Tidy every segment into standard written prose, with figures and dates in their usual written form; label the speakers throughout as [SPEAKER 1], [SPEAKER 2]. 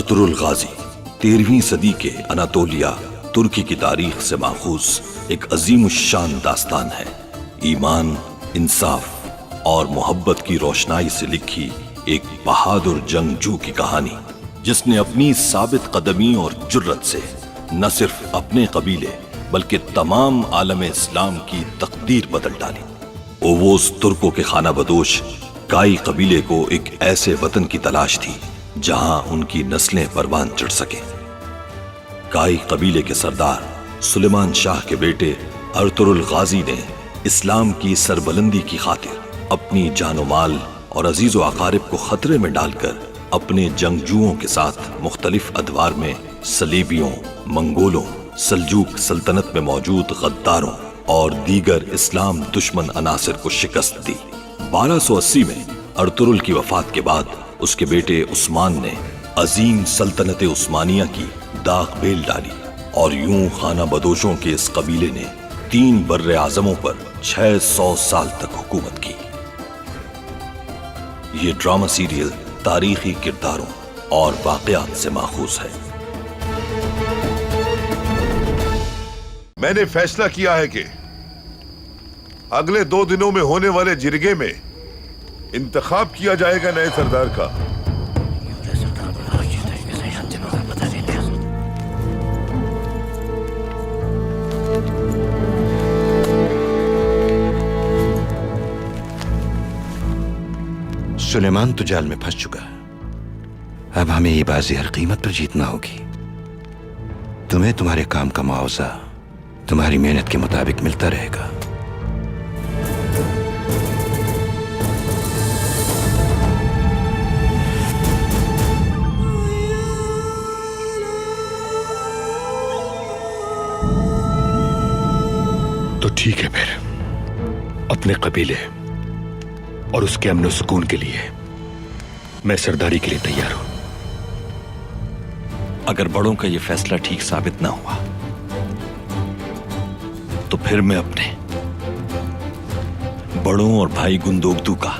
[SPEAKER 1] Ertugrul गाजी 13वीं सदी के Anatolia तुर्की की तारीख से माखूज एक अजीम शान दास्तान है। ईमान, इंसाफ और मोहब्बत की रोशनाई से लिखी एक बहादुर जंगजू की कहानी, जिसने अपनी साबित कदमी और जुर्रत से न सिर्फ अपने कबीले बल्कि तमाम आलम इस्लाम की तकदीर बदल डाली। ओवोस तुर्कों के खाना बदोश काई कबीले को एक ऐसे वतन की तलाश थी जहां उनकी नस्लें परवान चढ़ सके। काई कबीले के सरदार सुलेमान शाह के बेटे अर्तुरुल गाजी ने इस्लाम की सरबलंदी की खातिर अपनी जानो माल और अजीजो अकारिब को खतरे में डालकर अपने जंगजुओं के साथ मुख्तलिफ अदवार में सलीबियों, मंगोलों, सल्जूक सल्तनत में मौजूद गद्दारों और दीगर इस्लाम दुश्मन अनासिर को शिकस्त दी। 1280 में अर्तुरुल की वफात के बाद उसके बेटे उस्मान ने अजीम सल्तनत उस्मानिया की दाग बेल डाली और यूं खाना बदोशों के इस कबीले ने 3 बर्रे आजमों पर 600 साल तक हुकूमत की। ये ड्रामा सीरियल तारीखी किरदारों और वाकयात से माखूज है।
[SPEAKER 2] मैंने फैसला किया है कि अगले 2 दिनों में होने वाले जिरगे में इंतखाब किया जाएगा नए सरदार का।
[SPEAKER 3] सुलेमान तो जाल में फंस चुका। अब हमें ये बाजी हर कीमत पर जीतना होगी। तुम्हें तुम्हारे काम का मुआवजा तुम्हारी मेहनत के मुताबिक मिलता रहेगा।
[SPEAKER 4] तो ठीक है, फिर अपने कबीले और उसके अमन सुकून के लिए मैं सरदारी के लिए तैयार हूं।
[SPEAKER 1] अगर बड़ों का यह फैसला ठीक साबित ना हुआ तो फिर मैं अपने बड़ों और भाई गुंदोगदू का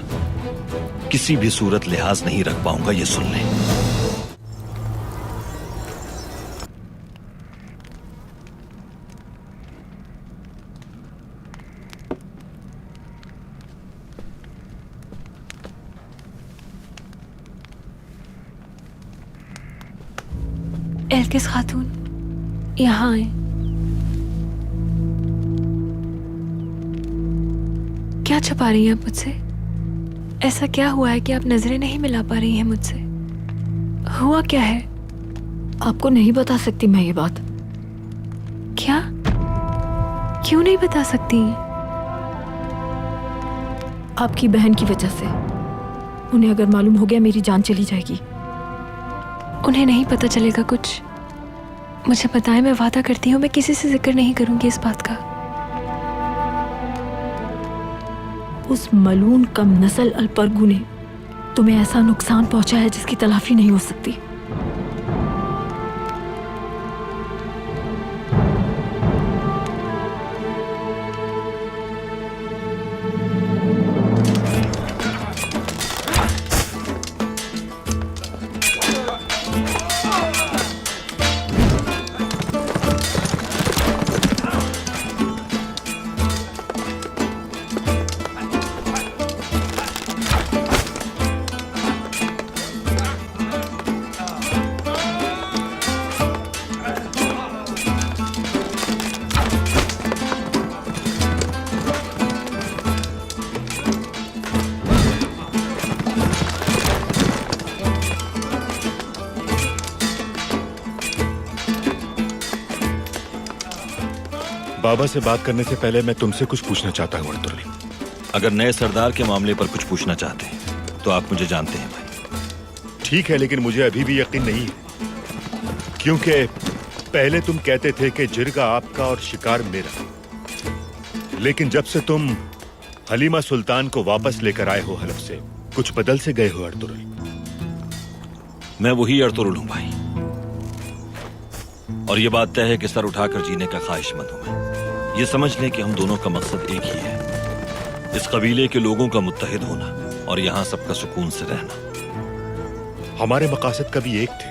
[SPEAKER 1] किसी भी सूरत लिहाज नहीं रख पाऊंगा, ये सुन लें।
[SPEAKER 5] एल्किस खातून, यहाँ आए। क्या छुपा रही हैं आप मुझसे? ऐसा क्या हुआ है कि आप नजरें नहीं मिला पा रही हैं मुझसे? हुआ क्या है?
[SPEAKER 6] आपको नहीं बता सकती मैं ये बात।
[SPEAKER 5] क्या? क्यों नहीं बता सकती?
[SPEAKER 6] आपकी बहन की वजह से। उन्हें अगर मालूम हो गया मेरी जान चली जाएगी।
[SPEAKER 5] उन्हें नहीं पता चलेगा कुछ। मुझे बताएं, मैं वादा करती हूँ मैं किसी से जिक्र नहीं करूंगी इस बात का।
[SPEAKER 6] उस मलून कम नस्ल अलपरगू ने तुम्हें ऐसा नुकसान पहुंचा है जिसकी तलाफी नहीं हो सकती।
[SPEAKER 4] बाबा से बात करने से पहले मैं तुमसे कुछ पूछना चाहता हूं अर्तुरुल।
[SPEAKER 1] अगर नए सरदार के मामले पर कुछ पूछना चाहते हैं तो आप मुझे जानते हैं भाई।
[SPEAKER 4] ठीक है, लेकिन मुझे अभी भी यकीन नहीं है, क्योंकि पहले तुम कहते थे कि जिरगा आपका और शिकार मेरा, लेकिन जब से तुम हलीमा सुल्तान को वापस लेकर आए हो हलफ से, कुछ बदल से गए हो अर्तुरुल।
[SPEAKER 1] मैं वही अर्तुरुल हूं भाई, और यह बात तय है कि सर उठाकर जीने का ख्वाहिशमंद हूं मैं। ये समझ लें कि हम दोनों का मकसद एक ही है, इस कबीले के लोगों का मुत्तहिद होना और यहां सबका सुकून से रहना।
[SPEAKER 4] हमारे मकासद कभी एक थे,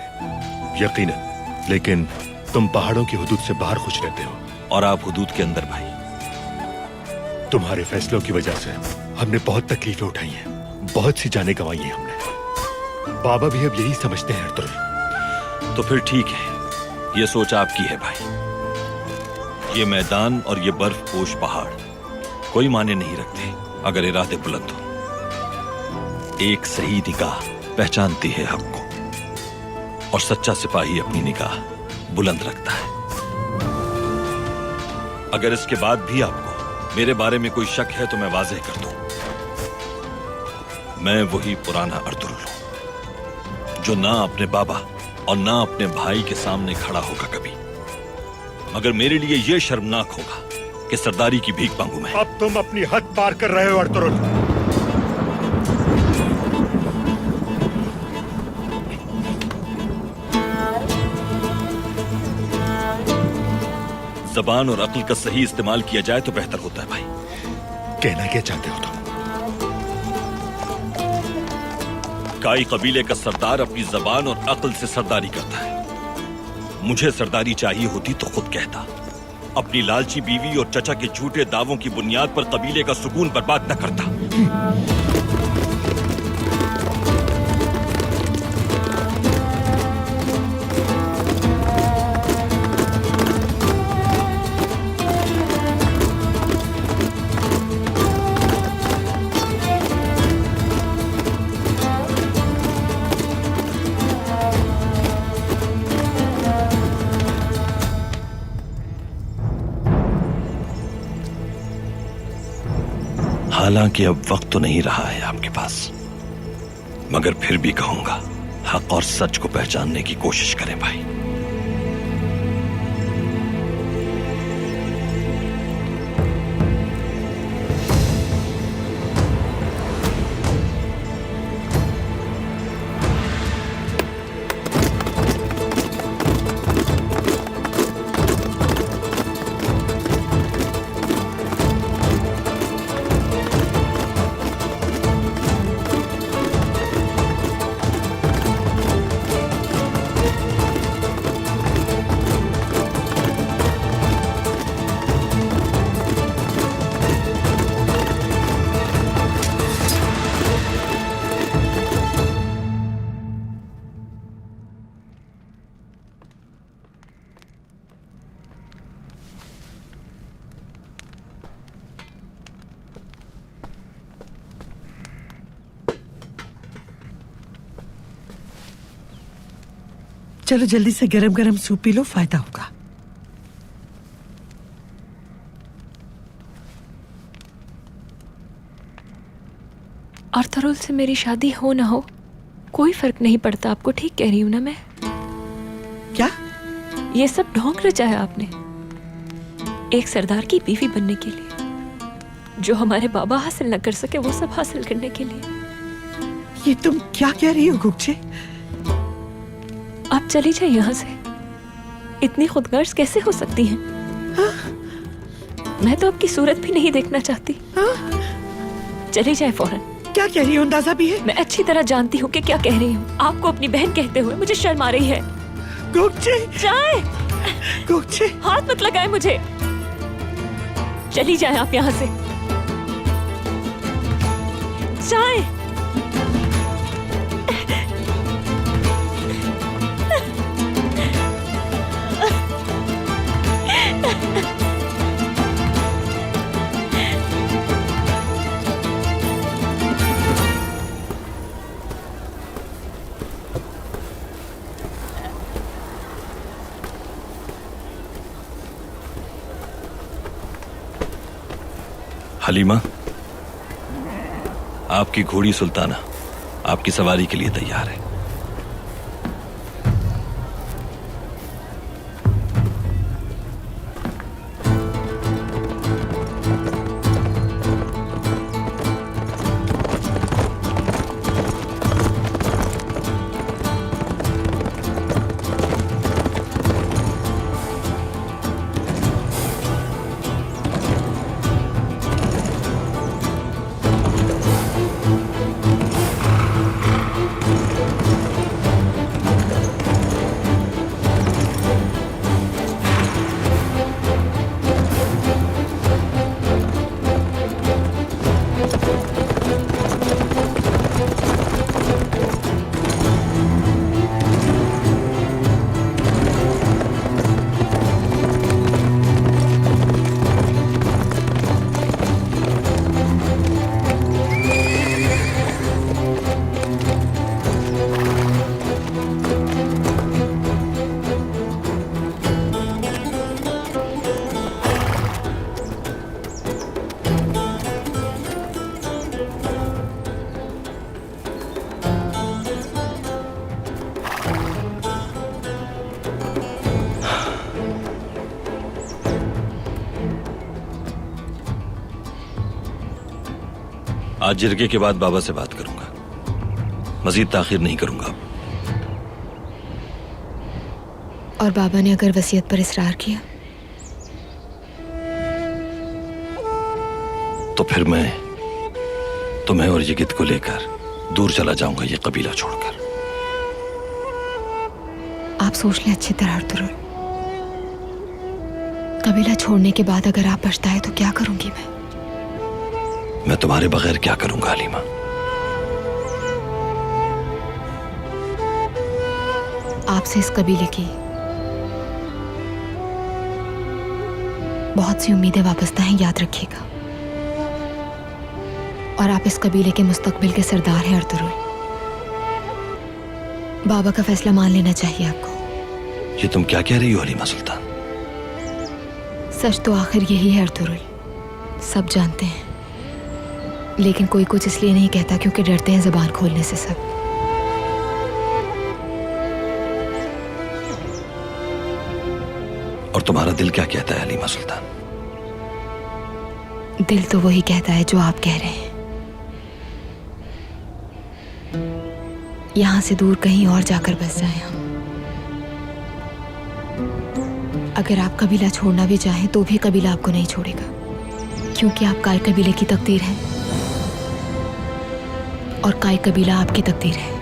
[SPEAKER 4] यकीनन, लेकिन तुम पहाड़ों की हुदूद से बाहर खुश रहते हो
[SPEAKER 1] और आप हुदूद के अंदर भाई।
[SPEAKER 4] तुम्हारे फैसलों की वजह से हमने बहुत तकलीफें उठाई हैं, बहुत सी जानें गंवाई हैं हमने। बाबा भी अब यही समझते हैं अर्तुगरुल।
[SPEAKER 1] तो फिर ठीक है, ये सोच आपकी है भाई। ये मैदान और ये बर्फ पोश पहाड़ कोई माने नहीं रखते अगर इरादे बुलंद हो। एक सही निगाह पहचानती है हक को, और सच्चा सिपाही अपनी निगाह बुलंद रखता है। अगर इसके बाद भी आपको मेरे बारे में कोई शक है तो मैं वाज़ेह कर दूं, मैं वही पुराना अर्तुगरुल हूं जो ना अपने बाबा और ना अपने भाई के सामने खड़ा होगा कभी, मगर मेरे लिए यह शर्मनाक होगा कि सरदारी की भीख मांगू मैं।
[SPEAKER 4] अब तुम अपनी हद पार कर रहे हो अर्तुगरुल।
[SPEAKER 1] जबान और अक्ल का सही इस्तेमाल किया जाए तो बेहतर होता है भाई।
[SPEAKER 4] कहना क्या चाहते हो तुम?
[SPEAKER 1] काई कबीले का सरदार अपनी जबान और अक्ल से सरदारी करता है। मुझे सरदारी चाहिए होती तो खुद कहता, अपनी लालची बीवी और चचा के झूठे दावों की बुनियाद पर कबीले का सुकून बर्बाद न करता। हालांकि अब वक्त तो नहीं रहा है आपके पास, मगर फिर भी कहूंगा, हक और सच को पहचानने की कोशिश करें भाई।
[SPEAKER 7] चलो जल्दी से गरम गरम सूप पी लो, फायदा होगा।
[SPEAKER 5] अर्तुगरुल से मेरी शादी हो ना हो कोई फर्क नहीं पड़ता आपको, ठीक कह रही हूं ना मैं?
[SPEAKER 7] क्या?
[SPEAKER 5] ये सब ढोंग रचा है आपने एक सरदार की बीवी बनने के लिए, जो हमारे बाबा हासिल न कर सके वो सब हासिल करने के लिए।
[SPEAKER 7] ये तुम क्या कह रही हो गुगचे?
[SPEAKER 5] आप चली जाए यहाँ से। इतनी खुदगर्ज कैसे हो सकती हैं? मैं तो आपकी सूरत भी नहीं देखना चाहती। चली जाए फौरन।
[SPEAKER 7] क्या कह रही हो, अंदाजा भी है?
[SPEAKER 5] मैं अच्छी तरह जानती हूँ कि क्या कह रही हूँ। आपको अपनी बहन कहते हुए मुझे शर्म आ रही है।
[SPEAKER 7] गुगचे!
[SPEAKER 5] जाए।
[SPEAKER 7] गुगचे!
[SPEAKER 5] हाथ मत लगाए मुझे। चली जाए आप यहाँ से। जाए।
[SPEAKER 1] हलीमा, आपकी घोड़ी सुल्ताना आपकी सवारी के लिए तैयार है। आज जिरगे के बाद बाबा से बात करूंगा, मजीद ताखिर नहीं करूंगा।
[SPEAKER 8] और बाबा ने अगर वसीयत पर इसरार किया
[SPEAKER 1] तो फिर मैं तुम्हें और जिगित को लेकर दूर चला जाऊंगा, ये कबीला छोड़कर।
[SPEAKER 8] आप सोच लें अच्छी तरह अर्तुरुल। कबीला छोड़ने के बाद अगर आप पछताए तो क्या करूंगी
[SPEAKER 1] मैं तुम्हारे बगैर क्या करूंगा हलीमा?
[SPEAKER 8] आपसे इस कबीले की बहुत सी उम्मीदें वाबस्ता हैं, याद रखिएगा। और आप इस कबीले के मुस्तकबिल के सरदार हैं अर्तुरुल। बाबा का फैसला मान लेना चाहिए आपको।
[SPEAKER 1] ये तुम क्या कह रही हो हलीमा सुल्तान?
[SPEAKER 8] सच तो आखिर यही है अर्तुरुल, सब जानते हैं, लेकिन कोई कुछ इसलिए नहीं कहता क्योंकि डरते हैं जुबान खोलने से सब।
[SPEAKER 1] और तुम्हारा दिल क्या कहता है हलीमा सुल्तान?
[SPEAKER 8] दिल तो वही कहता है जो आप कह रहे हैं। यहां से दूर कहीं और जाकर बस जाएं हम। अगर आप कबीला छोड़ना भी चाहें तो भी कबीला आपको नहीं छोड़ेगा, क्योंकि आप काय कबीले की तकदीर हैं और काय कबीला आपकी तकदीर है।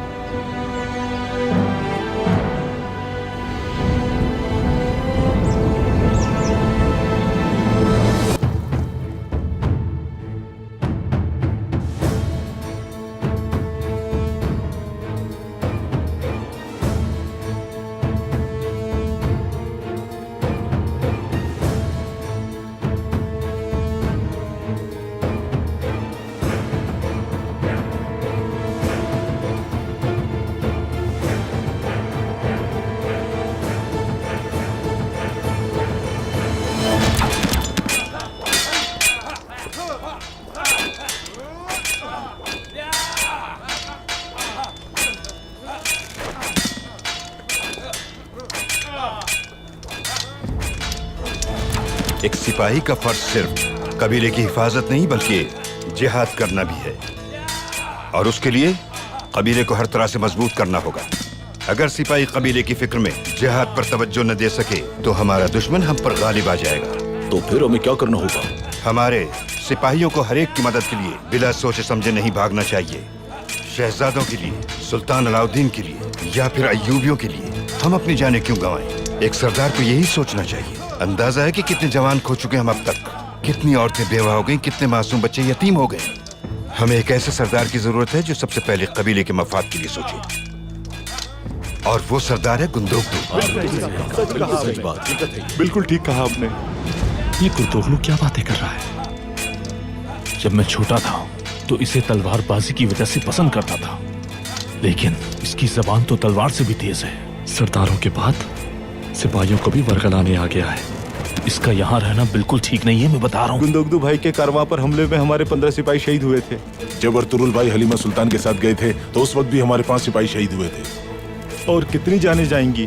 [SPEAKER 3] एक सिपाही का फर्ज सिर्फ कबीले की हिफाजत नहीं बल्कि जिहाद करना भी है, और उसके लिए कबीले को हर तरह से मजबूत करना होगा। अगर सिपाही कबीले की फिक्र में जिहाद पर तवज्जो न दे सके तो हमारा दुश्मन हम पर गालिब आ जाएगा।
[SPEAKER 9] तो फिर हमें क्या करना होगा?
[SPEAKER 3] हमारे सिपाहियों को हर एक की मदद के लिए बिला सोचे समझे नहीं भागना चाहिए। शहजादों के लिए, सुल्तान अलाउद्दीन के लिए या फिर अय्यूबियों के लिए हम अपनी जानें क्यों गंवाएं? एक सरदार को यही सोचना चाहिए। अंदाजा है कि कितने जवान खो चुके हम अब तक, कितनी औरतें बेवा हो गईं, कितने मासूम बच्चे यतीम हो गए। हमें एक ऐसे सरदार की जरूरत है जो सबसे पहले कबीले के मफाद के लिए सोचे, और वो सरदार है गुंदोगदू।
[SPEAKER 9] सच बात।
[SPEAKER 4] बिल्कुल ठीक कहा आपने।
[SPEAKER 9] ये गुंदोगदू क्या बातें कर रहा है? जब मैं छोटा था तो इसे तलवारबाजी की वजह से पसंद करता था, लेकिन इसकी जबान तो तलवार से भी तेज है। सरदारों के बाद सिपाहियों को भी वरगलाने आ गया है। इसका यहाँ रहना बिल्कुल ठीक नहीं है, मैं बता रहा हूँ।
[SPEAKER 10] गुंदोगदू भाई के कारवां पर हमले में हमारे 15 सिपाही शहीद हुए थे।
[SPEAKER 11] जब अर्तुरुल भाई हलीमा सुल्तान के साथ गए थे तो उस वक्त भी हमारे 5 सिपाही शहीद हुए थे।
[SPEAKER 10] और कितनी जाने जाएंगी?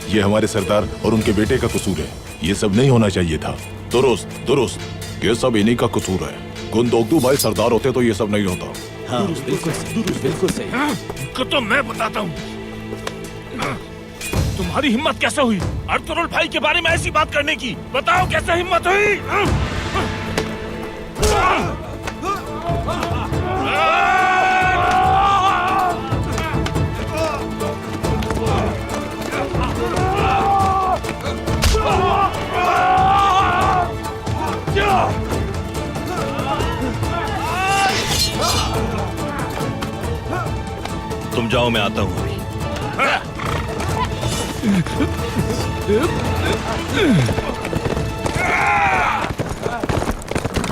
[SPEAKER 11] ये हमारे सरदार और उनके बेटे का कसूर है। ये सब नहीं होना चाहिए था। दुरुस्त दुरुस्त, ये सब इन्हीं का कसूर है। गुंदोगदू भाई सरदार होते तो ये सब नहीं होता।
[SPEAKER 9] हाँ, बिल्कुल सही। तो मैं बताता हूँ तुम्हारी हिम्मत कैसे हुई अर्तुरुल भाई के बारे में ऐसी बात करने की? बताओ कैसे हिम्मत हुई?
[SPEAKER 1] तुम जाओ, मैं आता हूं अभी।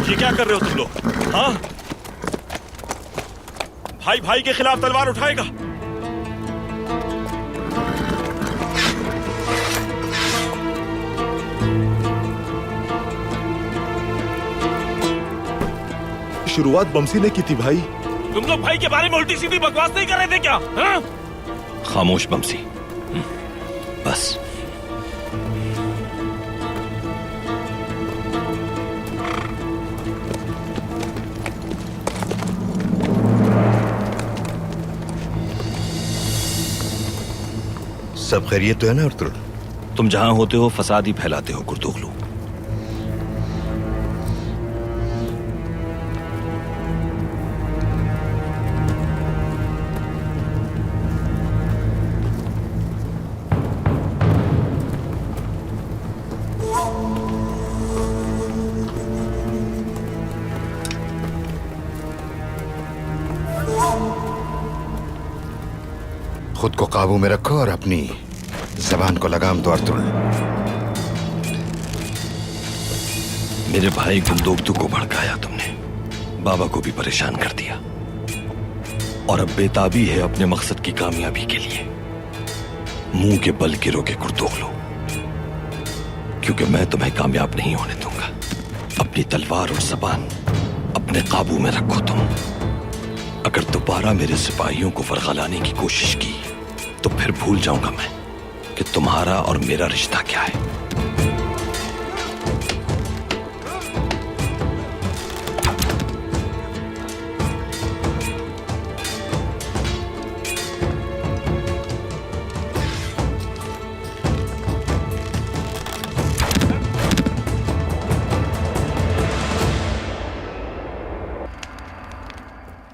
[SPEAKER 9] ये क्या कर रहे हो तुम लोग? हाँ, भाई भाई के खिलाफ तलवार उठाएगा?
[SPEAKER 10] शुरुआत बमसी ने की थी भाई।
[SPEAKER 9] तुम लोग भाई के बारे में उल्टी सीधी बकवास नहीं कर रहे थे क्या? हाँ?
[SPEAKER 1] खामोश बमसी, बस।
[SPEAKER 3] सब खैरियत तो है ना अर्तुल?
[SPEAKER 1] तुम जहां होते हो फसाद ही फैलाते हो कुर्तुगलू।
[SPEAKER 3] खुद को काबू में रखो और अपनी जबान को लगाम दो अर्तुल।
[SPEAKER 1] मेरे भाई गुंदोगदू को भड़काया तुमने, बाबा को भी परेशान कर दिया, और अब बेताबी है अपने मकसद की कामयाबी के लिए मुंह के बल गिरोगे कुर्तुगलू, क्योंकि मैं तुम्हें कामयाब नहीं होने दूंगा। अपनी तलवार और जबान अपने काबू में रखो तुम। अगर दोबारा मेरे सिपाहियों को फरगलाने की कोशिश की तो फिर भूल जाऊंगा मैं कि तुम्हारा और मेरा रिश्ता क्या है।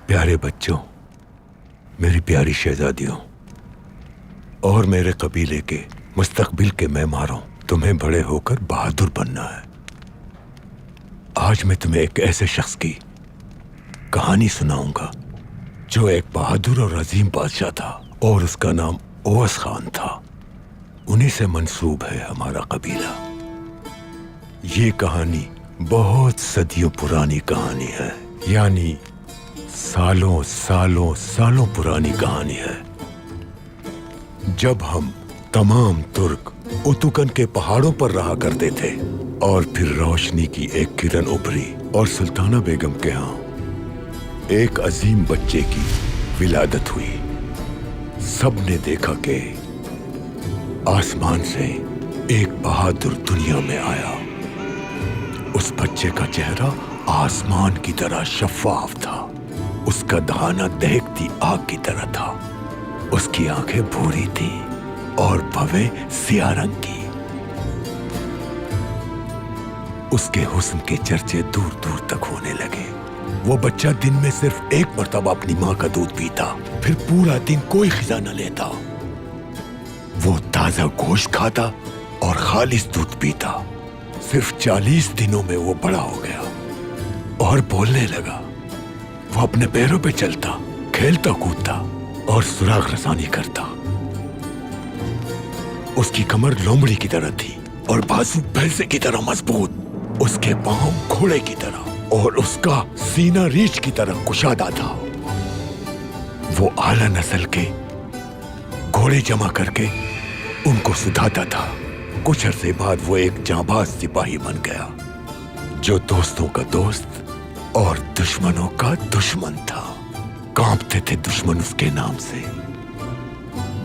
[SPEAKER 12] प्यारे बच्चों, मेरी प्यारी शहजादियों और मेरे कबीले के मुस्तकबिल के मेहमारों, तुम्हें बड़े होकर बहादुर बनना है। आज मैं तुम्हें एक ऐसे शख्स की कहानी सुनाऊंगा जो एक बहादुर और अजीम बादशाह था और उसका नाम ओवैस खान था। उन्हीं से मंसूब है हमारा कबीला। ये कहानी बहुत सदियों पुरानी कहानी है, यानी सालों सालों सालों पुरानी कहानी है। जब हम तमाम तुर्क उतुकन के पहाड़ों पर रहा करते थे और फिर रोशनी की एक किरण उभरी और सुल्ताना बेगम के यहाँ एक अजीम बच्चे की विलादत हुई। सबने देखा कि आसमान से एक बहादुर दुनिया में आया। उस बच्चे का चेहरा आसमान की तरह शफाफ था, उसका दहाना दहकती आग की तरह था, उसकी आंखें भूरी थी और भवें सियाह रंग की। उसके हुस्न के चर्चे दूर दूर तक होने लगे। वो बच्चा दिन में सिर्फ एक मर्तबा अपनी माँ का दूध पीता, फिर पूरा दिन कोई खिजा न लेता। वो ताजा गोश्त खाता और खालिस दूध पीता। सिर्फ 40 दिनों में वो बड़ा हो गया और बोलने लगा। वो अपने पैरों पे चलता, खेलता कूदता और सुराग रसानी करता। उसकी कमर लोमड़ी की तरह थी और बाजू भैंसे की तरह मजबूत, उसके पांव घोड़े की तरह और उसका सीना रीछ की तरह कुशादा था। वो आला नस्ल के घोड़े जमा करके उनको सुधाता था। कुछ अरसे बाद वो एक जांबाज सिपाही बन गया जो दोस्तों का दोस्त और दुश्मनों का दुश्मन था। कांपते थे दुश्मन उसके नाम से।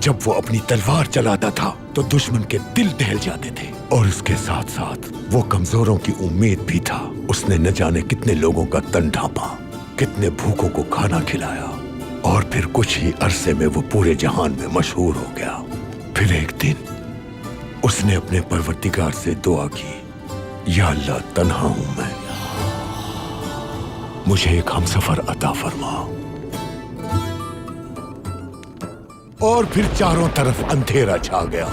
[SPEAKER 12] जब वो अपनी तलवार चलाता था तो दुश्मन के दिल दहल जाते थे, और उसके साथ साथ वो कमजोरों की उम्मीद भी था। उसने न जाने कितने लोगों का तन ढांपा, कितने भूखों को खाना खिलाया, और फिर कुछ ही अरसे में वो पूरे जहान में मशहूर हो गया। फिर एक दिन उसने अपने परवरदिगार से दुआ की, या अल्लाह, तन्हा हूं मैं, मुझे एक हमसफर अता फरमा। और फिर चारों तरफ अंधेरा छा गया।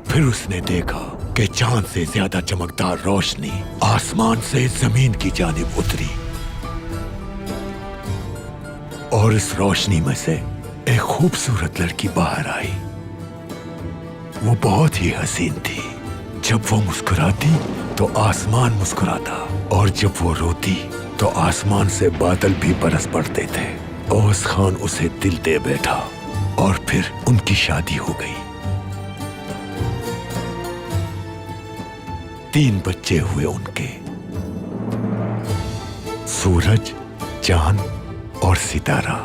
[SPEAKER 12] फिर उसने देखा कि चांद से ज्यादा चमकदार रोशनी आसमान से जमीन की जानिब उतरी, और इस रोशनी में से एक खूबसूरत लड़की बाहर आई। वो बहुत ही हसीन थी। जब वो मुस्कुराती तो आसमान मुस्कुराता, और जब वो रोती तो आसमान से बादल भी बरस पड़ते थे। ओवैस खान उसे दिल दे बैठा और फिर उनकी शादी हो गई। 3 बच्चे हुए उनके, सूरज, चांद और सितारा।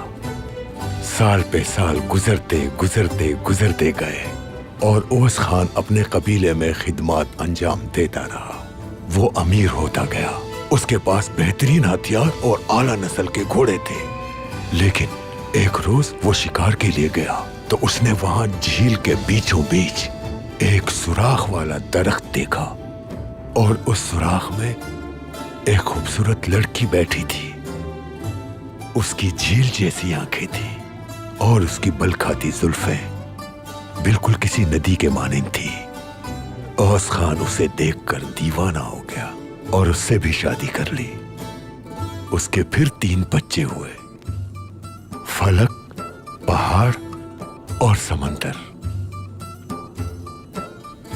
[SPEAKER 12] साल पे साल गुजरते गुजरते गुजरते गए और ओवैस खान अपने कबीले में खिदमत अंजाम देता रहा। वो अमीर होता गया। उसके पास बेहतरीन हथियार और आला नस्ल के घोड़े थे। लेकिन एक रोज वो शिकार के लिए गया तो उसने वहां झील के बीचों बीच एक सुराख वाला दरख्त देखा और उस सुराख में एक खूबसूरत लड़की बैठी थी। उसकी झील जैसी आंखें थी और उसकी बलखाती जुल्फें बिल्कुल किसी नदी के मानिंद थी। औस खान उसे देखकर दीवाना हो गया और उससे भी शादी कर ली। उसके फिर 3 बच्चे हुए, फलक, पहाड़ और समंदर।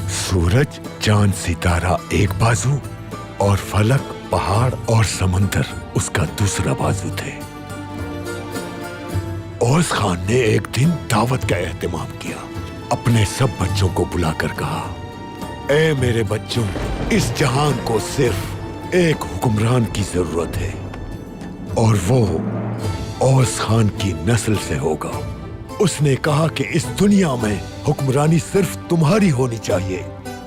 [SPEAKER 12] सूरज, चांद, सितारा एक बाजू और फलक, पहाड़ और समंदर उसका दूसरा बाजू थे। औस खान ने एक दिन दावत का एहतमाम किया। अपने सब बच्चों को बुलाकर कहा, ए मेरे बच्चों, इस जहान को सिर्फ एक हुक्मरान की जरूरत है और वो औस खान की नस्ल से होगा। उसने कहा कि इस दुनिया में हुक्मरानी सिर्फ तुम्हारी होनी चाहिए।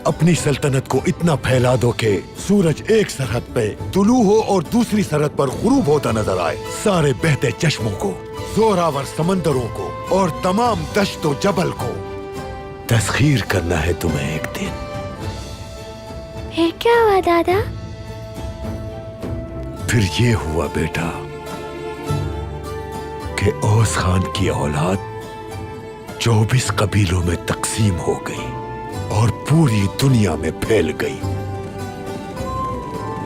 [SPEAKER 12] अपनी सल्तनत को इतना फैला दो कि सूरज एक सरहद पे तुलू हो और दूसरी सरहद पर गुरूब होता नजर आए। सारे बहते चश्मों को, जोरावर समंदरों को और तमाम दश्तो जबल को तस्खीर करना है तुम्हें एक दिन।
[SPEAKER 13] है क्या हुआ दादा?
[SPEAKER 12] फिर ये हुआ बेटा कि औस खान की औलाद 24 कबीलों में तकसीम हो गई और पूरी दुनिया में फैल गई।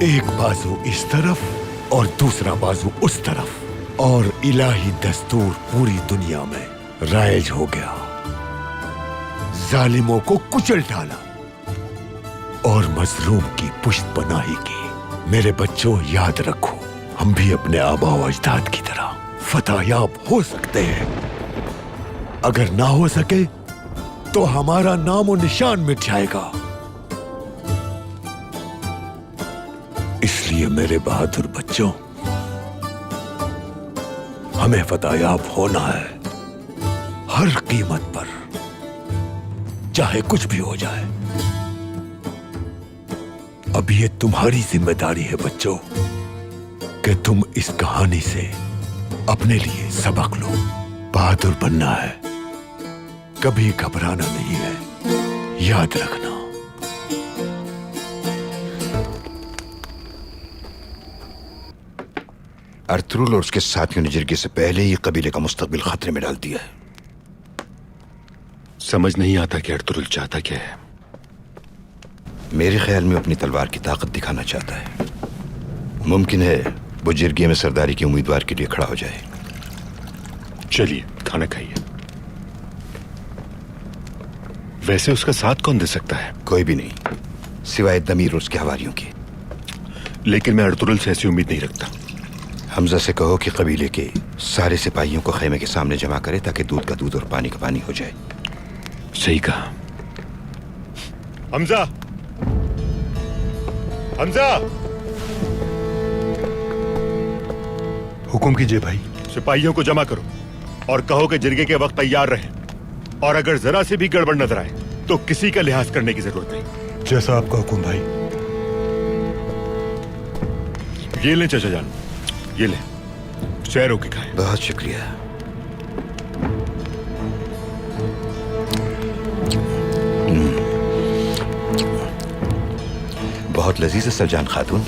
[SPEAKER 12] एक बाजू इस तरफ और दूसरा बाजू उस तरफ, और इलाही दस्तूर पूरी दुनिया में राइज हो गया। जालिमों को कुचल डाला और मजलूम की पुष्ट पनाही की। मेरे बच्चों, याद रखो, हम भी अपने आबा व अजदाद की तरह फतहयाब हो सकते हैं। अगर ना हो सके तो हमारा नामो निशान मिट जाएगा। इसलिए मेरे बहादुर बच्चों, हमें फतहयाब होना है हर कीमत पर, चाहे कुछ भी हो जाए। अब ये तुम्हारी जिम्मेदारी है बच्चों कि तुम इस कहानी से अपने लिए सबक लो। बहादुर बनना है, कभी घबराना नहीं है, याद रखना।
[SPEAKER 3] अर्तुगरुल और उसके साथियों ने जिरगे से पहले ही कबीले का मुस्तकबिल खतरे में डाल दिया है।
[SPEAKER 14] समझ नहीं आता कि अर्तुगरुल चाहता क्या है।
[SPEAKER 3] मेरे ख्याल में अपनी तलवार की ताकत दिखाना चाहता है। मुमकिन है वो जिरगे में सरदारी के उम्मीदवार के लिए खड़ा हो जाए।
[SPEAKER 14] चलिए खाना खाइए। वैसे उसका साथ कौन दे सकता है?
[SPEAKER 3] कोई भी नहीं, सिवाय दमीर और उसके हवारियों के।
[SPEAKER 14] लेकिन मैं अर्तुगरुल से ऐसी उम्मीद नहीं रखता।
[SPEAKER 3] हमजा से कहो कि कबीले के सारे सिपाहियों को खेमे के सामने जमा करे ताकि दूध का दूध और पानी का पानी हो जाए।
[SPEAKER 14] सही कहा।
[SPEAKER 4] हमजा, हमजा,
[SPEAKER 10] हुक्म कीजिए भाई।
[SPEAKER 4] सिपाहियों को जमा करो और कहो कि जिरगे के वक्त तैयार रहें, और अगर जरा से भी गड़बड़ नजर आए तो किसी का लिहाज करने की जरूरत नहीं।
[SPEAKER 10] जैसा आपका हुक्म भाई।
[SPEAKER 4] ये ले चाचा जान, ये ले, शेर होके खाएं।
[SPEAKER 3] बहुत शुक्रिया। बहुत लजीज है सलजान खातून।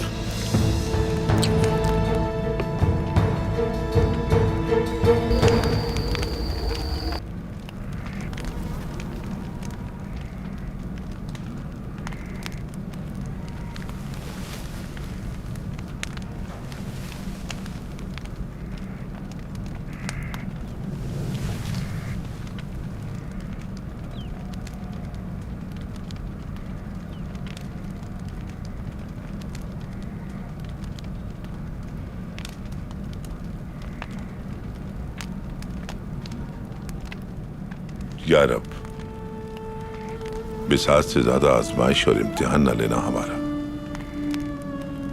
[SPEAKER 2] या रब, बिसात से ज्यादा आजमाइश और इम्तिहान न लेना हमारा।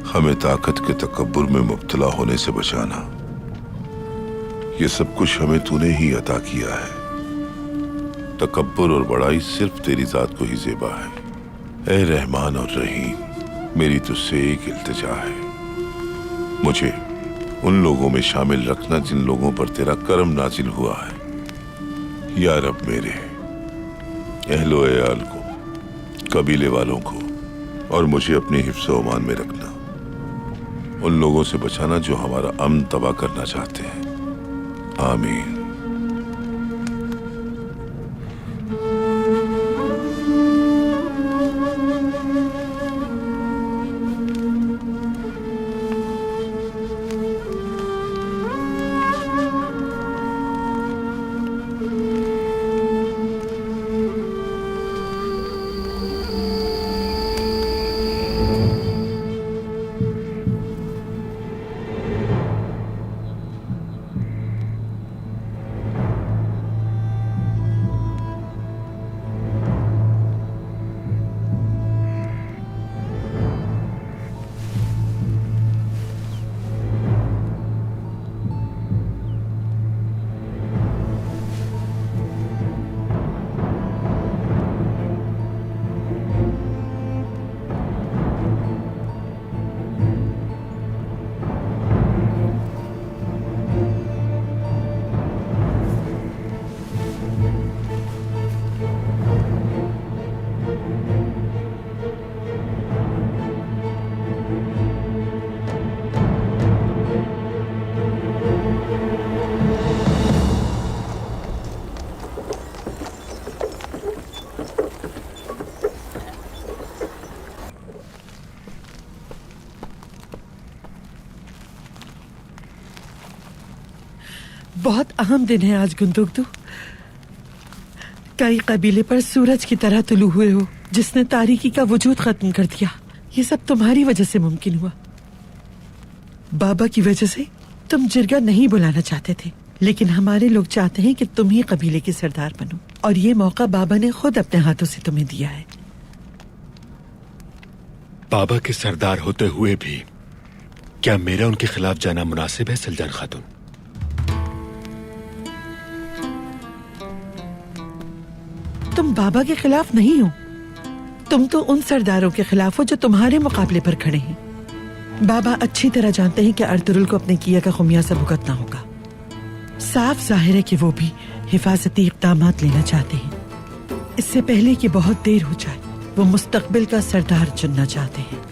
[SPEAKER 2] हमें ताकत के तकब्बुर में मुब्तला होने से बचाना। ये सब कुछ हमें तूने ही अता किया है। तकब्बुर और बड़ाई सिर्फ तेरी जात को ही ज़ेबा है। ए रहमान और रहीम, मेरी तुझसे एक इल्तिजा है, मुझे उन लोगों में शामिल रखना जिन लोगों पर तेरा करम नाजिल हुआ है। या रब मेरे अहलो अयाल को, कबीले वालों को और मुझे अपनी हिफ्ज़ ओमान में रखना। उन लोगों से बचाना जो हमारा अमन तबाह करना चाहते हैं। आमीन।
[SPEAKER 7] बहुत अहम दिन है आज गुंदुगदू। कई कबीले पर सूरज की तरह तुलू हुए हो, जिसने तारीकी का वजूद खत्म कर दिया। ये सब तुम्हारी वजह से मुमकिन हुआ। बाबा की वजह से तुम जिरगा नहीं बुलाना चाहते थे, लेकिन हमारे लोग चाहते हैं कि तुम ही कबीले के सरदार बनो, और ये मौका बाबा ने खुद अपने हाथों से तुम्हें दिया है।
[SPEAKER 14] बाबा के सरदार होते हुए भी क्या मेरा उनके खिलाफ जाना मुनासिब है सुल्तान खातून?
[SPEAKER 7] तुम बाबा के खिलाफ नहीं हो, तुम तो उन सरदारों के खिलाफ हो जो तुम्हारे मुकाबले पर खड़े हैं। बाबा अच्छी तरह जानते हैं कि अर्तुरुल को अपने किया का खुमियाजा भुगतना होगा। साफ जाहिर है कि वो भी हिफाजती इक़दामात लेना चाहते हैं। इससे पहले कि बहुत देर हो जाए, वो मुस्तकबिल का सरदार चुनना चाहते हैं।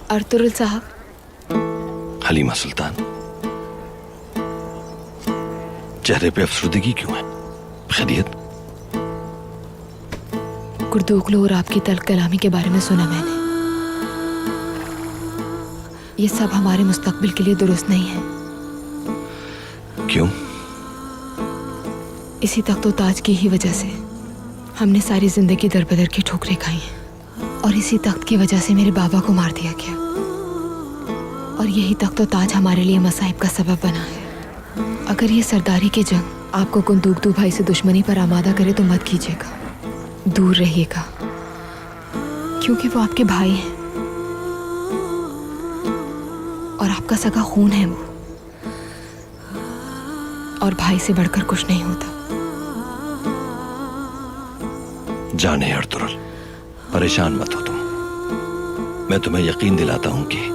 [SPEAKER 8] अर्तुरुल साहब।
[SPEAKER 1] हलीमा सुल्तान, चेहरे पे अफसरदगी क्यों है? खैरियत?
[SPEAKER 8] कुर्दोगलू और आपकी तल्ख कलामी के बारे में सुना मैंने। ये सब हमारे मुस्तकबिल के लिए दुरुस्त नहीं है।
[SPEAKER 1] क्यों?
[SPEAKER 8] इसी तख्त व ताज की ही वजह से हमने सारी जिंदगी दर बदर की ठोकरें खाई हैं, और इसी तख्त की वजह से मेरे बाबा को मार दिया गया, और यही तख्त व ताज हमारे लिए मसाइब का सबब बना है। अगर ये सरदारी की जंग आपको गुंदुगदू भाई से दुश्मनी पर आमादा करे तो मत कीजिएगा, दूर रहिएगा, क्योंकि वो आपके भाई हैं और आपका सगा खून है वो, और भाई से बढ़कर कुछ नहीं होता।
[SPEAKER 1] जाने अर्तुरुल, परेशान मत हो तुम। मैं तुम्हें यकीन दिलाता हूं कि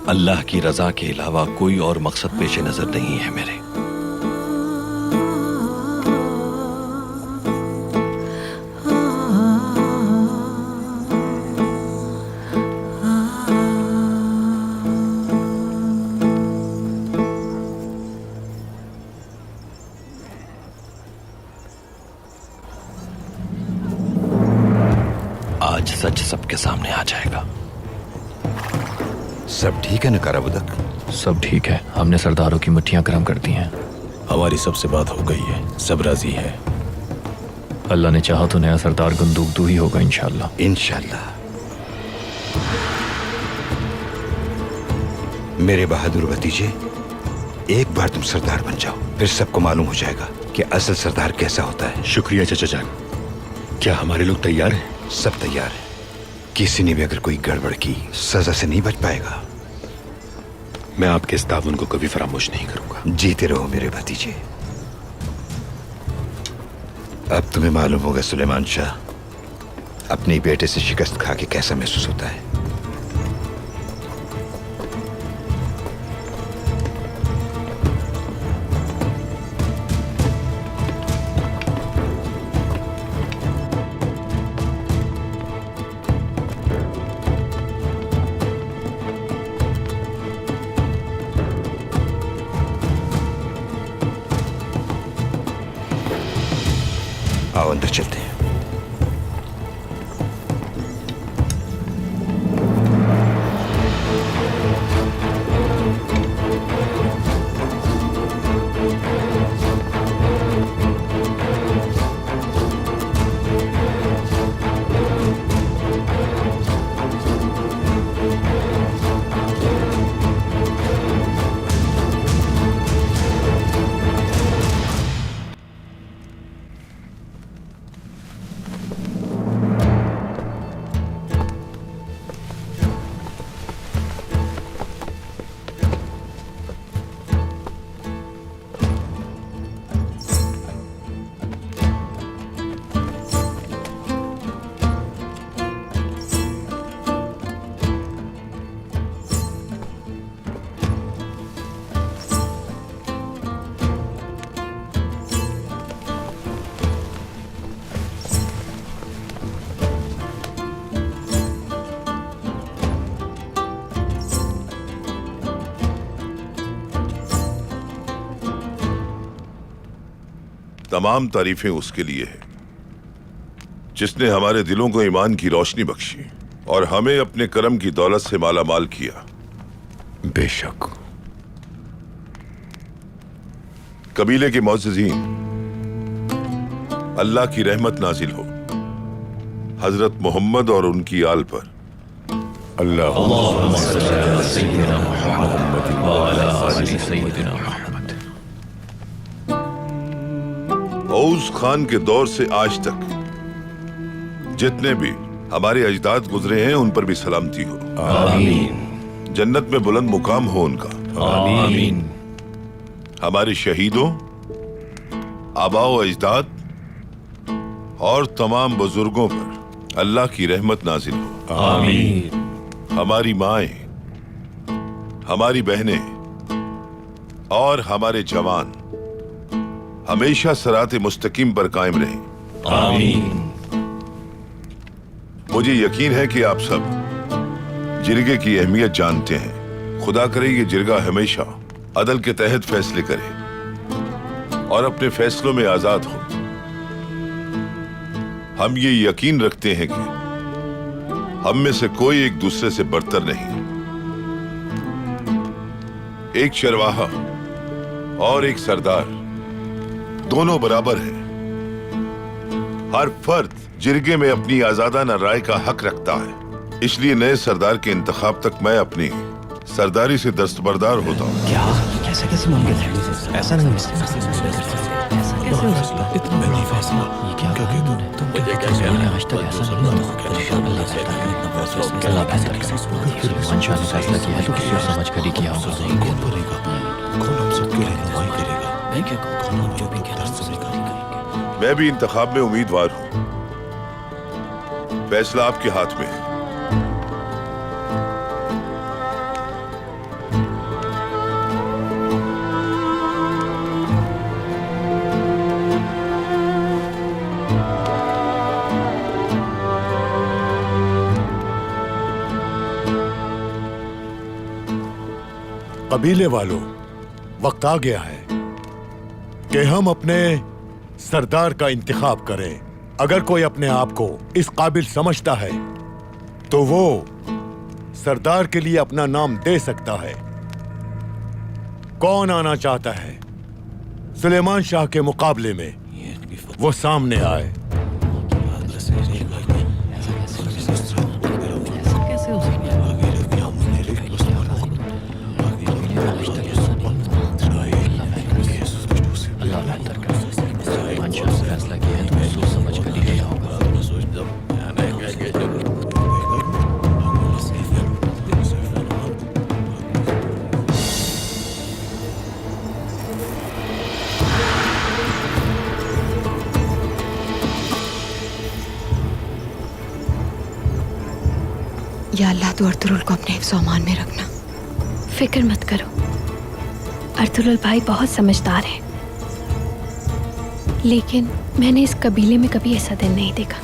[SPEAKER 1] अल्लाह की रजा के अलावा कोई और मकसद पेश नजर नहीं है मेरे। आज सच सबके सामने आ जाएगा।
[SPEAKER 3] सब ठीक है न कराबुदक?
[SPEAKER 9] सब ठीक है। हमने सरदारों की मुट्ठियां गर्म कर दी हैं।
[SPEAKER 11] हमारी सबसे बात हो गई है, सब राजी है।
[SPEAKER 9] अल्लाह ने चाहा तो नया सरदार गुंदुगदू ही होगा इंशाल्लाह।
[SPEAKER 3] इंशाल्लाह। मेरे बहादुर भतीजे, एक बार तुम सरदार बन जाओ, फिर सबको मालूम हो जाएगा कि असल सरदार कैसा होता है।
[SPEAKER 14] शुक्रिया चाचा जान। क्या हमारे लोग तैयार हैं?
[SPEAKER 3] सब तैयार है। किसी ने भी अगर कोई गड़बड़ की सजा से नहीं बच पाएगा।
[SPEAKER 14] मैं आपके इस ताउन को कभी फरामोश नहीं करूंगा।
[SPEAKER 3] जीते रहो मेरे भतीजे। अब तुम्हें मालूम होगा सुलेमान शाह अपने बेटे से शिकस्त खा के कैसा महसूस होता है। आओ अंदर चलते हैं।
[SPEAKER 2] तमाम तारीफें उसके लिए है जिसने हमारे दिलों को ईमान की रोशनी बख्शी और हमें अपने करम की दौलत से माला माल किया।
[SPEAKER 14] बेशक।
[SPEAKER 2] कबीले के मुअज़्ज़िज़ीन, अल्लाह की रहमत नाजिल हो हजरत मोहम्मद और उनकी आल पर। औस खान के दौर से आज तक जितने भी हमारे अजदाद गुजरे हैं उन पर भी सलामती हो। आमीन। जन्नत में बुलंद मुकाम हो उनका। आमीन। हमारे शहीदों, आबाओ अजदाद और तमाम बुजुर्गों पर अल्लाह की रहमत नाजिल हो। आमीन। हमारी माएं, हमारी बहनें और हमारे जवान हमेशा सराते मुस्तकीम पर कायम रहें। आमीन। मुझे यकीन है कि आप सब जिरगे की अहमियत जानते हैं। खुदा करे ये जिरगा हमेशा अदल के तहत फैसले करे और अपने फैसलों में आजाद हो। हम ये यकीन रखते हैं कि हम में से कोई एक दूसरे से बरतर नहीं। एक चरवाहा और एक सरदार दोनों बराबर हैं। हर फर्द जिरगे में अपनी आजादाना राय का हक रखता है। इसलिए नए सरदार के इंतखाब तक मैं अपनी सरदारी से दस्तबरदार होता हूँ।
[SPEAKER 15] क्या? कैसे मुमकिन है? ऐसा नहीं हो सकता। कैसे हो सकता? इतना बड़ा फैसला ये क्या कहते हो? तुम क्या कहते हो? आज तक ऐसा नहीं हुआ। अल्लाह करता है इतना फैसला अल्लाह बेहतर करे। फिर मंशा ने फैसला किया है तो किसी समझ कर ही किया होगा। कौन बोलेगा? कौन हम सबके लिए रहनुमाई करेगा? मैं क्या कौन हम जो भी कहते हैं।
[SPEAKER 2] मैं भी इंतखाब में उम्मीदवार हूँ। फैसला आपके हाथ में है।
[SPEAKER 12] कबीले वालों, वक्त आ गया है कि हम अपने सरदार का इंतखाब करें। अगर कोई अपने आप को इस काबिल समझता है तो वो सरदार के लिए अपना नाम दे सकता है। कौन आना चाहता है सुलेमान शाह के मुकाबले में? वो सामने आए।
[SPEAKER 8] या अल्लाह तो अर्तुरुल को अपने हिफ्ज़ अमान में रखना।
[SPEAKER 5] फिक्र मत करो, अर्तुरुल भाई बहुत समझदार है, लेकिन मैंने इस कबीले में कभी ऐसा दिन नहीं देखा।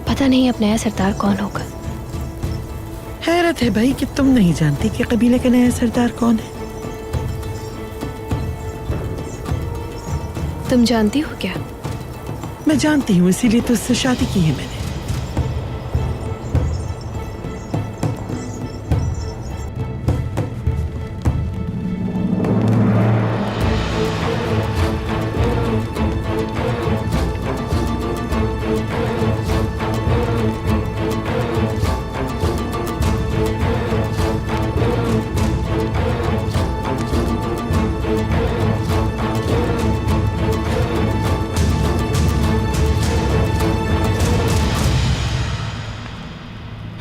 [SPEAKER 5] पता नहीं अब नया सरदार कौन होगा।
[SPEAKER 7] हैरत है भाई कि तुम नहीं जानती कि कबीले का नया सरदार कौन है।
[SPEAKER 5] तुम जानती हो क्या?
[SPEAKER 7] मैं जानती हूँ, इसीलिए तो उससे शादी की है मैंने।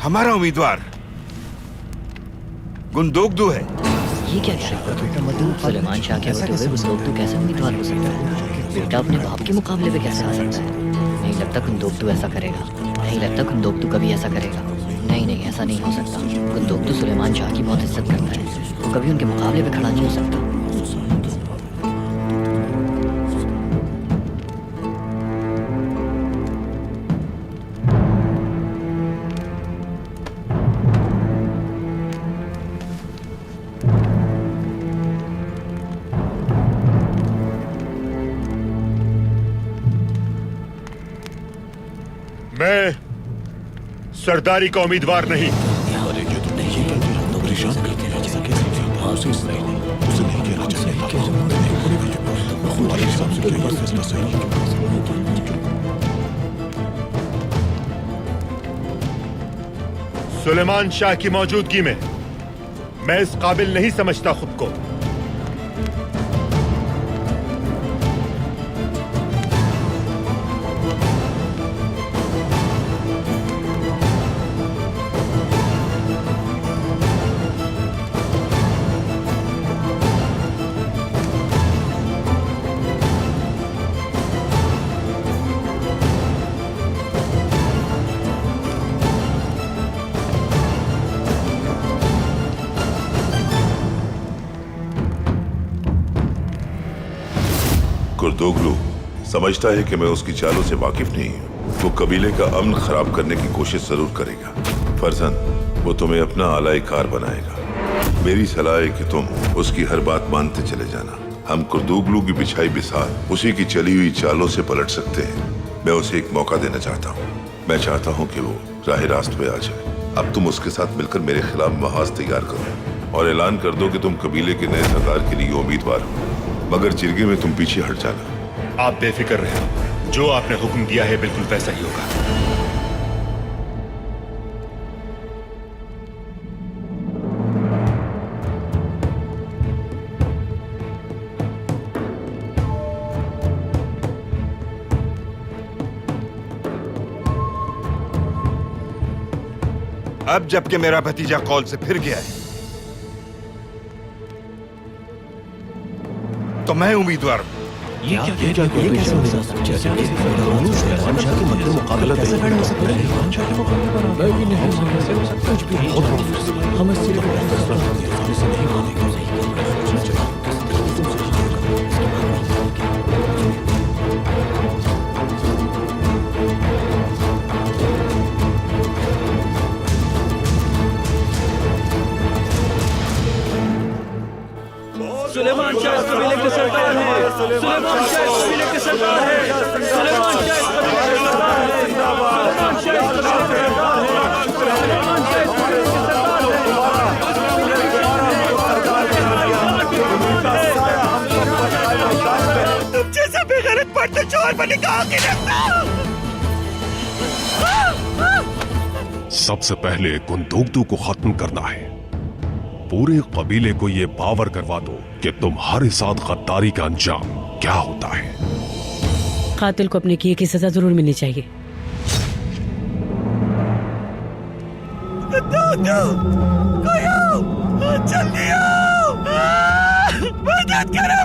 [SPEAKER 3] हमारा उम्मीदवार गुंदोगदू है।
[SPEAKER 15] ये क्या कह रहे हो? सुलेमान शाह के होते हुए गुंदोगदू कैसे उम्मीदवार हो सकता है? बेटा अपने बाप के मुकाबले पे कैसे आ सकता है? नहीं लगता गुंदोगदू ऐसा करेगा। नहीं लगता गुंदोगदू कभी ऐसा करेगा। नहीं नहीं, ऐसा नहीं हो सकता। गुंदोगदू सुलेमान शाह की बहुत इज्जत करता है, वो कभी उनके मुकाबले पे खड़ा नहीं हो सकता।
[SPEAKER 4] मैं सरदारी का उम्मीदवार नहीं। सुलेमान शाह की मौजूदगी में मैं इस काबिल नहीं समझता खुद को।
[SPEAKER 2] कुर्दोगलू समझता है कि मैं उसकी चालों से वाकिफ नहीं हूँ। वो कबीले का अमन खराब करने की कोशिश जरूर करेगा। फर्जन वो तुम्हें अपना आला कार बनाएगा। मेरी सलाह है कि तुम उसकी हर बात मानते चले जाना। हम कुर्दोगलू की बिछाई बिसार उसी की चली हुई चालों से पलट सकते हैं। मैं उसे एक मौका देना चाहता हूँ। मैं चाहता हूँ कि वो राह रास्त पे आ जाए। अब तुम उसके साथ मिलकर मेरे खिलाफ महाज तैयार करो और ऐलान कर दो कि तुम कबीले के नए सरदार के लिए उम्मीदवार हो, मगर जिरगे में तुम पीछे हट जाना।
[SPEAKER 4] आप बेफिक्र रहे, जो आपने हुक्म दिया है बिल्कुल वैसा ही होगा।
[SPEAKER 3] अब जबकि मेरा भतीजा कौल से फिर गया है, तो मैं उम्मीदवार हूं।
[SPEAKER 9] ये क्या कैसे हो सकता है? सुलेमान शाह के मद्दे मुकाबला कैसे खड़े हो सकते हैं? सुलेमान शाह के मुकाबले पर मैं भी नहीं हो सकता। कुछ भी बहुत बड़ा हम इस चीज को फैसला से नहीं मानेंगे।
[SPEAKER 15] सुलेमान शाह इस कबीले के सरदार हैं। सुलेमान शाह इस कबीले के सरदार हैं। सुलेमान शाह इस कबीले के सरदार हैं। सुलेमान शाह इस कबीले के सरदार हैं। सुलेमान शाह इस कबीले के सरदार हैं।
[SPEAKER 12] तुम जैसा बेगैरत पड़ते चोर बनी कहाँ की रखना।
[SPEAKER 16] सबसे पहले गुंदोगदू को खत्म करना है। पूरे कबीले को ये बावर करवा दो कि तुम्हारे साथ गद्दारी का अंजाम क्या होता है।
[SPEAKER 17] कातिल को अपने किए की सजा जरूर मिलनी चाहिए।
[SPEAKER 12] कोई आओ, जल्दी आओ, मदद करो